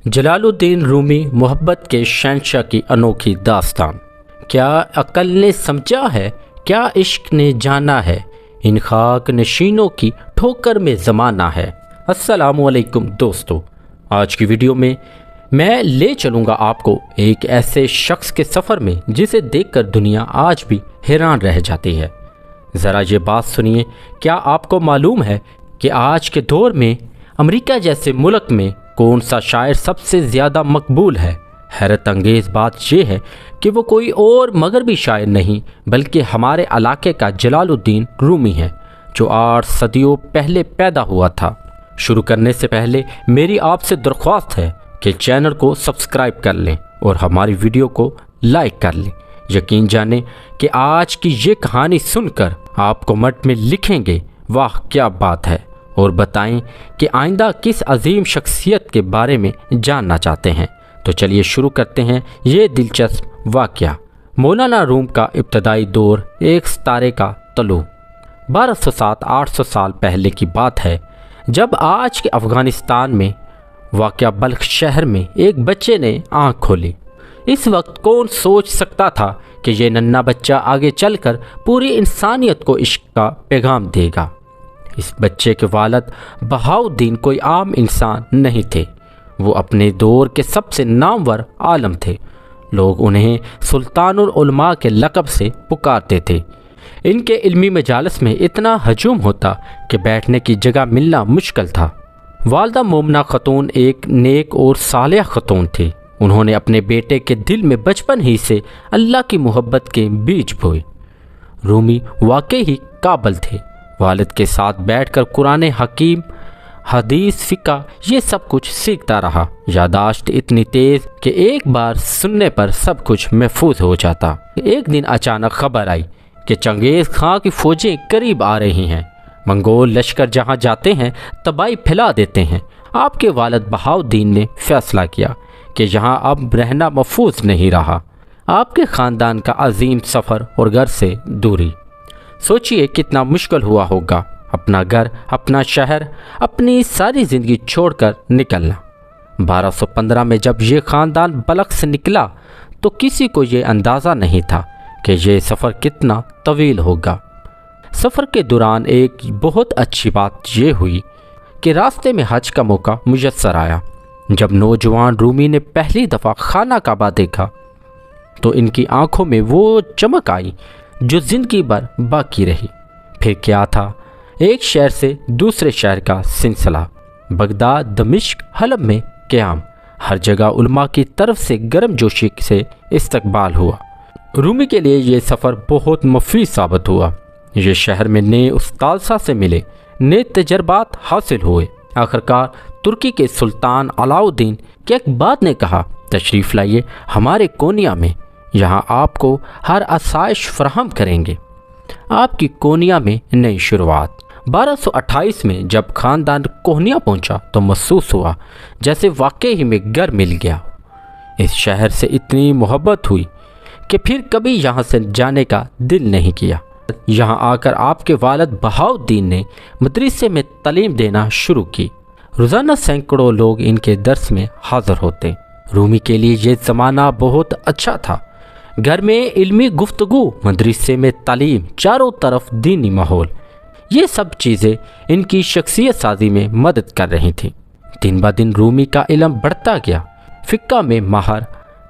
جلال الدین رومی محبت کے شہنشاہ کی انوکھی داستان۔ کیا عقل نے سمجھا ہے، کیا عشق نے جانا ہے، ان خاک نشینوں کی ٹھوکر میں زمانہ ہے۔ السلام علیکم دوستو، آج کی ویڈیو میں لے چلوں گا آپ کو ایک ایسے شخص کے سفر میں جسے دیکھ کر دنیا آج بھی حیران رہ جاتی ہے۔ ذرا یہ بات سنیے، کیا آپ کو معلوم ہے کہ آج کے دور میں امریکہ جیسے ملک میں کون سا شاعر سب سے زیادہ مقبول ہے؟ حیرت انگیز بات یہ ہے کہ وہ کوئی اور مغربی شاعر نہیں بلکہ ہمارے علاقے کا جلال الدین رومی ہے، جو 8 صدیوں پہلے پیدا ہوا تھا۔ شروع کرنے سے پہلے میری آپ سے درخواست ہے کہ چینل کو سبسکرائب کر لیں اور ہماری ویڈیو کو لائک کر لیں۔ یقین جانیں کہ آج کی یہ کہانی سن کر آپ کمنٹ میں لکھیں گے واہ کیا بات ہے، اور بتائیں کہ آئندہ کس عظیم شخصیت کے بارے میں جاننا چاہتے ہیں۔ تو چلیے شروع کرتے ہیں یہ دلچسپ واقعہ۔ مولانا روم کا ابتدائی دور، ایک ستارے کا طلوع۔ 1207-800 سال پہلے کی بات ہے، جب آج کے افغانستان میں واقع بلخ شہر میں ایک بچے نے آنکھ کھولی۔ اس وقت کون سوچ سکتا تھا کہ یہ ننھا بچہ آگے چل کر پوری انسانیت کو عشق کا پیغام دے گا۔ اس بچے کے والد بہاؤالدین کوئی عام انسان نہیں تھے، وہ اپنے دور کے سب سے نامور عالم تھے۔ لوگ انہیں سلطان العلماء کے لقب سے پکارتے تھے۔ ان کے علمی مجالس میں اتنا ہجوم ہوتا کہ بیٹھنے کی جگہ ملنا مشکل تھا۔ والدہ مومنہ خاتون ایک نیک اور صالحہ خاتون تھی۔ انہوں نے اپنے بیٹے کے دل میں بچپن ہی سے اللہ کی محبت کے بیج بوئے۔ رومی واقعی ہی قابل تھے۔ والد کے ساتھ بیٹھ کر قرآن حکیم، حدیث، فقہ یہ سب کچھ سیکھتا رہا۔ یادداشت اتنی تیز کہ ایک بار سننے پر سب کچھ محفوظ ہو جاتا۔ ایک دن اچانک خبر آئی کہ چنگیز خان کی فوجیں قریب آ رہی ہیں۔ منگول لشکر جہاں جاتے ہیں تباہی پھیلا دیتے ہیں۔ آپ کے والد بہاؤالدین نے فیصلہ کیا کہ یہاں اب رہنا محفوظ نہیں رہا۔ آپ کے خاندان کا عظیم سفر اور گھر سے دوری، سوچئے کتنا مشکل ہوا ہوگا۔ اپنا گھر، اپنا شہر، اپنی ساری زندگی چھوڑ کر نکلنا۔ 1215 میں جب یہ خاندان بلخ سے نکلا تو کسی کو یہ اندازہ نہیں تھا کہ یہ سفر کتنا طویل ہوگا۔ سفر کے دوران ایک بہت اچھی بات یہ ہوئی کہ راستے میں حج کا موقع میسر آیا۔ جب نوجوان رومی نے پہلی دفعہ خانہ کعبہ دیکھا تو ان کی آنکھوں میں وہ چمک آئی جو زندگی بھر باقی رہی۔ پھر کیا تھا، ایک شہر سے دوسرے شہر کا سلسلہ، بغداد، دمشق، حلب میں قیام، ہر جگہ علماء کی طرف سے گرم جوشی سے استقبال ہوا۔ رومی کے لیے یہ سفر بہت مفید ثابت ہوا۔ یہ شہر میں نئے استاذہ سے ملے، نئے تجربات حاصل ہوئے۔ آخرکار ترکی کے سلطان علاؤالدین کی ایک بات نے کہا، تشریف لائیے ہمارے کونیا میں، یہاں آپ کو ہر آسائش فراہم کریں گے۔ آپ کی کونیا میں نئی شروعات۔ 1228 میں جب خاندان کوہنیا پہنچا تو محسوس ہوا جیسے واقعی میں گھر مل گیا۔ اس شہر سے اتنی محبت ہوئی کہ پھر کبھی یہاں سے جانے کا دل نہیں کیا۔ یہاں آ کر آپ کے والد بہاؤالدین نے مدرسے میں تعلیم دینا شروع کی۔ روزانہ سینکڑوں لوگ ان کے درس میں حاضر ہوتے۔ رومی کے لیے یہ زمانہ بہت اچھا تھا۔ گھر میں علمی گفتگو، مدرسے میں تعلیم، چاروں طرف دینی ماحول، یہ سب چیزیں ان کی شخصیت سازی میں مدد کر رہی تھیں۔ دن بہ دن رومی کا علم بڑھتا گیا، فقہ میں ماہر،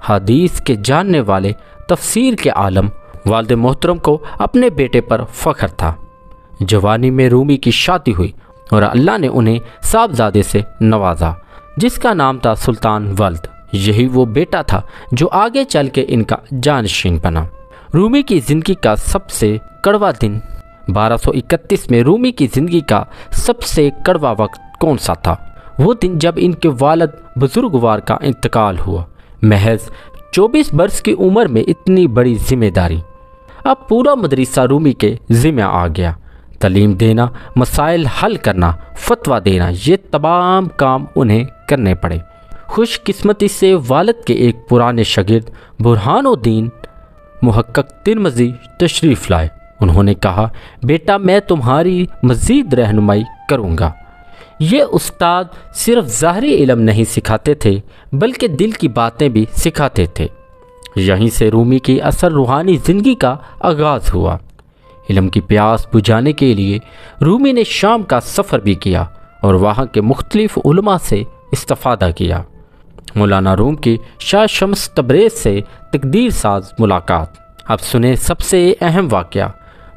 حدیث کے جاننے والے، تفسیر کے عالم۔ والد محترم کو اپنے بیٹے پر فخر تھا۔ جوانی میں رومی کی شادی ہوئی اور اللہ نے انہیں صاحبزادے سے نوازا جس کا نام تھا سلطان ولد۔ یہی وہ بیٹا تھا جو آگے چل کے ان کا جانشین بنا۔ رومی کی زندگی کا سب سے کڑوا دن 1231 میں رومی کی زندگی کا سب سے کڑوا وقت کون سا تھا؟ وہ دن جب ان کے والد بزرگوار کا انتقال ہوا۔ محض 24 برس کی عمر میں اتنی بڑی ذمہ داری۔ اب پورا مدرسہ رومی کے ذمہ آ گیا۔ تعلیم دینا، مسائل حل کرنا، فتویٰ دینا، یہ تمام کام انہیں کرنے پڑے۔ خوش قسمتی سے والد کے ایک پرانے شاگرد برہان الدین محقق ترمذی تشریف لائے۔ انہوں نے کہا، بیٹا میں تمہاری مزید رہنمائی کروں گا۔ یہ استاد صرف ظاہری علم نہیں سکھاتے تھے بلکہ دل کی باتیں بھی سکھاتے تھے۔ یہیں سے رومی کی اصل روحانی زندگی کا آغاز ہوا۔ علم کی پیاس بجھانے کے لیے رومی نے شام کا سفر بھی کیا اور وہاں کے مختلف علماء سے استفادہ کیا۔ مولانا روم کی شاہ شمس تبریز سے تقدیر ساز ملاقات۔ اب سنیں سب سے اہم واقعہ۔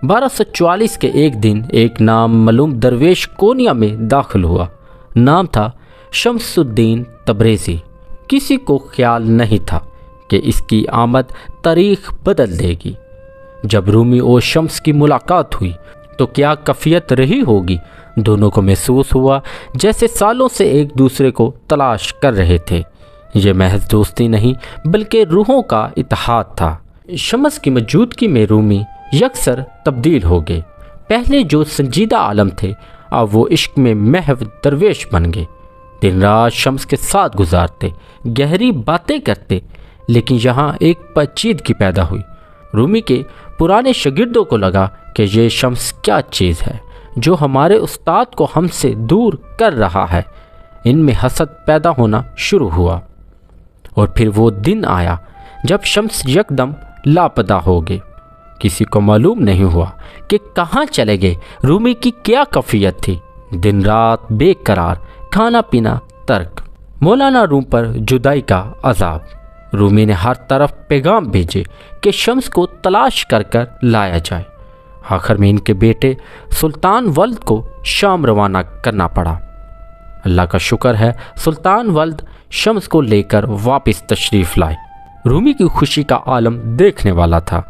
1244 کے ایک دن ایک نام معلوم درویش کونیا میں داخل ہوا۔ نام تھا شمس الدین تبریزی۔ کسی کو خیال نہیں تھا کہ اس کی آمد تاریخ بدل دے گی۔ جب رومی اور شمس کی ملاقات ہوئی تو کیا کیفیت رہی ہوگی۔ دونوں کو محسوس ہوا جیسے سالوں سے ایک دوسرے کو تلاش کر رہے تھے۔ یہ محض دوستی نہیں بلکہ روحوں کا اتحاد تھا۔ شمس کی موجودگی میں رومی یکسر تبدیل ہو گئے۔ پہلے جو سنجیدہ عالم تھے اب وہ عشق میں محو درویش بن گئے۔ دن رات شمس کے ساتھ گزارتے، گہری باتیں کرتے، لیکن یہاں ایک پیچیدگی پیدا ہوئی۔ رومی کے پرانے شاگردوں کو لگا کہ یہ شمس کیا چیز ہے جو ہمارے استاد کو ہم سے دور کر رہا ہے۔ ان میں حسد پیدا ہونا شروع ہوا۔ اور پھر وہ دن آیا جب شمس یکدم لاپتہ ہو گئے۔ کسی کو معلوم نہیں ہوا کہ کہاں چلے گئے۔ رومی کی کیا کیفیت تھی؟ دن رات بے قرار، کھانا پینا ترک، مولانا روم پر جدائی کا عذاب۔ رومی نے ہر طرف پیغام بھیجے کہ شمس کو تلاش کر لایا جائے۔ آخر میں ان کے بیٹے سلطان ولد کو شام روانہ کرنا پڑا۔ اللہ کا شکر ہے سلطان ولد شمس کو لے کر واپس تشریف لائے۔ رومی کی خوشی کا عالم دیکھنے والا تھا۔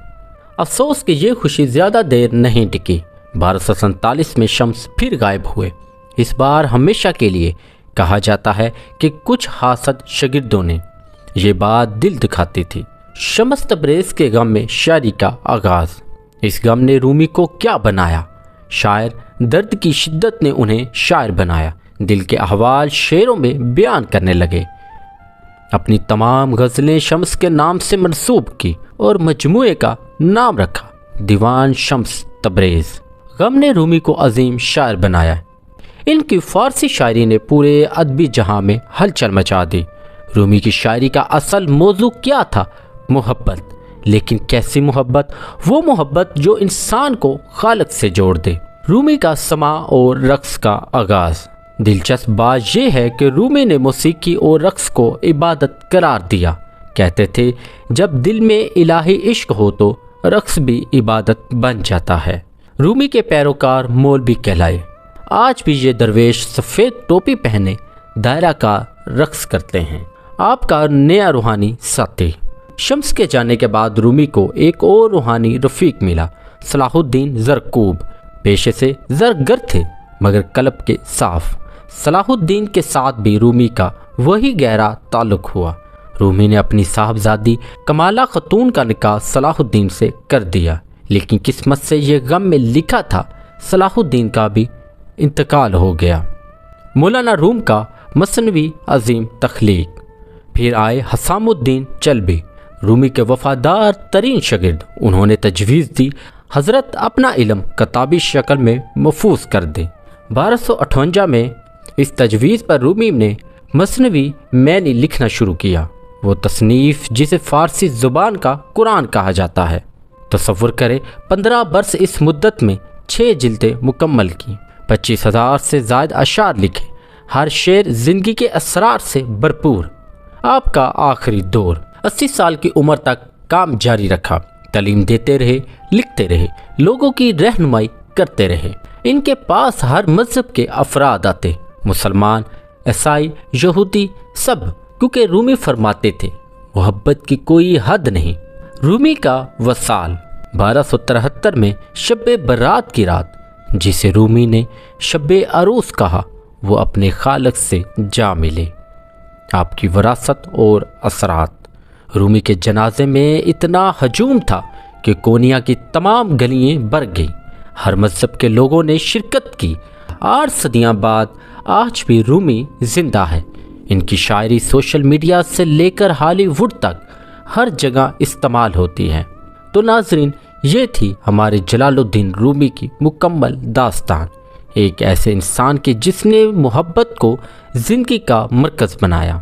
افسوس کہ یہ خوشی زیادہ دیر نہیں ٹکی۔ 1247 میں شمس پھر غائب ہوئے۔ اس بار ہمیشہ کے لیے۔ کہا جاتا ہے کہ کچھ حاسد شاگردوں نے یہ بات دل دکھاتی تھی۔ شمس تبریز کے غم میں شاعری کا آغاز۔ اس غم نے رومی کو کیا بنایا؟ شاعر درد کی شدت نے انہیں شاعر بنایا۔ دل کے احوال شعروں میں بیان کرنے لگے۔ اپنی تمام غزلیں شمس کے نام سے منسوب کی اور مجموعے کا نام رکھا دیوان شمس تبریز۔ غم نے رومی کو عظیم شاعر بنایا۔ ان کی فارسی شاعری نے پورے ادبی جہاں میں ہلچل مچا دی۔ رومی کی شاعری کا اصل موضوع کیا تھا؟ محبت۔ لیکن کیسی محبت؟ وہ محبت جو انسان کو خالق سے جوڑ دے۔ رومی کا سماع اور رقص کا آغاز۔ دلچسپ بات یہ ہے کہ رومی نے موسیقی اور رقص کو عبادت قرار دیا۔ کہتے تھے جب دل میں الہی عشق ہو تو رقص بھی عبادت بن جاتا ہے۔ رومی کے پیروکار مولوی کہلائے۔ آج بھی یہ درویش سفید ٹوپی پہنے دائرہ کا رقص کرتے ہیں۔ آپ کا نیا روحانی ساتھی۔ شمس کے جانے کے بعد رومی کو ایک اور روحانی رفیق ملا، صلاح الدین زرکوب۔ پیشے سے زرگر تھے مگر قلب کے صاف۔ صلاح الدین کے ساتھ بھی رومی کا وہی گہرا تعلق ہوا۔ رومی نے اپنی صاحبزادی کمالہ خاتون کا نکاح صلاح الدین سے کر دیا، لیکن قسمت سے یہ غم میں لکھا تھا صلاح الدین کا بھی انتقال ہو گیا۔ مولانا روم کا مثنوی عظیم تخلیق۔ پھر آئے حسام الدین چلبی، رومی کے وفادار ترین شاگرد۔ انہوں نے تجویز دی حضرت اپنا علم کتابی شکل میں محفوظ کر دیں۔ 1258 میں اس تجویز پر رومی نے مثنوی معنی لکھنا شروع کیا، وہ تصنیف جسے فارسی زبان کا قرآن کہا جاتا ہے۔ تصور کرے 15 برس اس مدت میں 6 جلدیں مکمل کی، 25,000 سے زائد اشعار لکھے، ہر شعر زندگی کے اسرار سے بھرپور۔ آپ کا آخری دور 80 سال کی عمر تک کام جاری رکھا، تعلیم دیتے رہے، لکھتے رہے، لوگوں کی رہنمائی کرتے رہے۔ ان کے پاس ہر مذہب کے افراد آتے، مسلمان، عیسائی، یہودی، سب، کیونکہ رومی فرماتے تھے محبت کی کوئی حد نہیں۔ رومی کا وصال 1273 میں شب برات کی رات، جسے رومی نے شب عروس کہا، وہ اپنے خالق سے جا ملے۔ آپ کی وراثت اور اثرات۔ رومی کے جنازے میں اتنا ہجوم تھا کہ کونیا کی تمام گلیاں بھر گئیں۔ ہر مذہب کے لوگوں نے شرکت کی۔ 8 صدیاں بعد آج بھی رومی زندہ ہے۔ ان کی شاعری سوشل میڈیا سے لے کر ہالی ووڈ تک ہر جگہ استعمال ہوتی ہے۔ تو ناظرین، یہ تھی ہمارے جلال الدین رومی کی مکمل داستان۔ ایک ایسے انسان کی جس نے محبت کو زندگی کا مرکز بنایا۔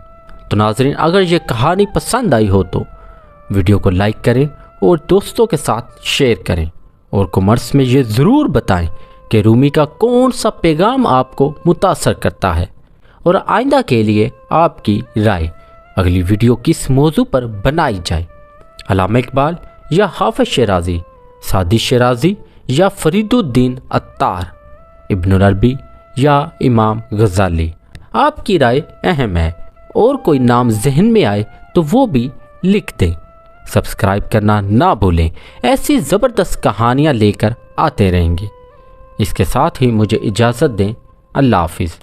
تو ناظرین، اگر یہ کہانی پسند آئی ہو تو ویڈیو کو لائک کریں اور دوستوں کے ساتھ شیئر کریں، اور کمنٹس میں یہ ضرور بتائیں کہ رومی کا کون سا پیغام آپ کو متاثر کرتا ہے، اور آئندہ کے لیے آپ کی رائے اگلی ویڈیو کس موضوع پر بنائی جائے۔ علامہ اقبال یا حافظ شیرازی، سعدی شیرازی یا فرید الدین عطار، ابن العربی یا امام غزالی، آپ کی رائے اہم ہے، اور کوئی نام ذہن میں آئے تو وہ بھی لکھ دیں۔ سبسکرائب کرنا نہ بھولیں، ایسی زبردست کہانیاں لے کر آتے رہیں گے۔ اس کے ساتھ ہی مجھے اجازت دیں، اللہ حافظ۔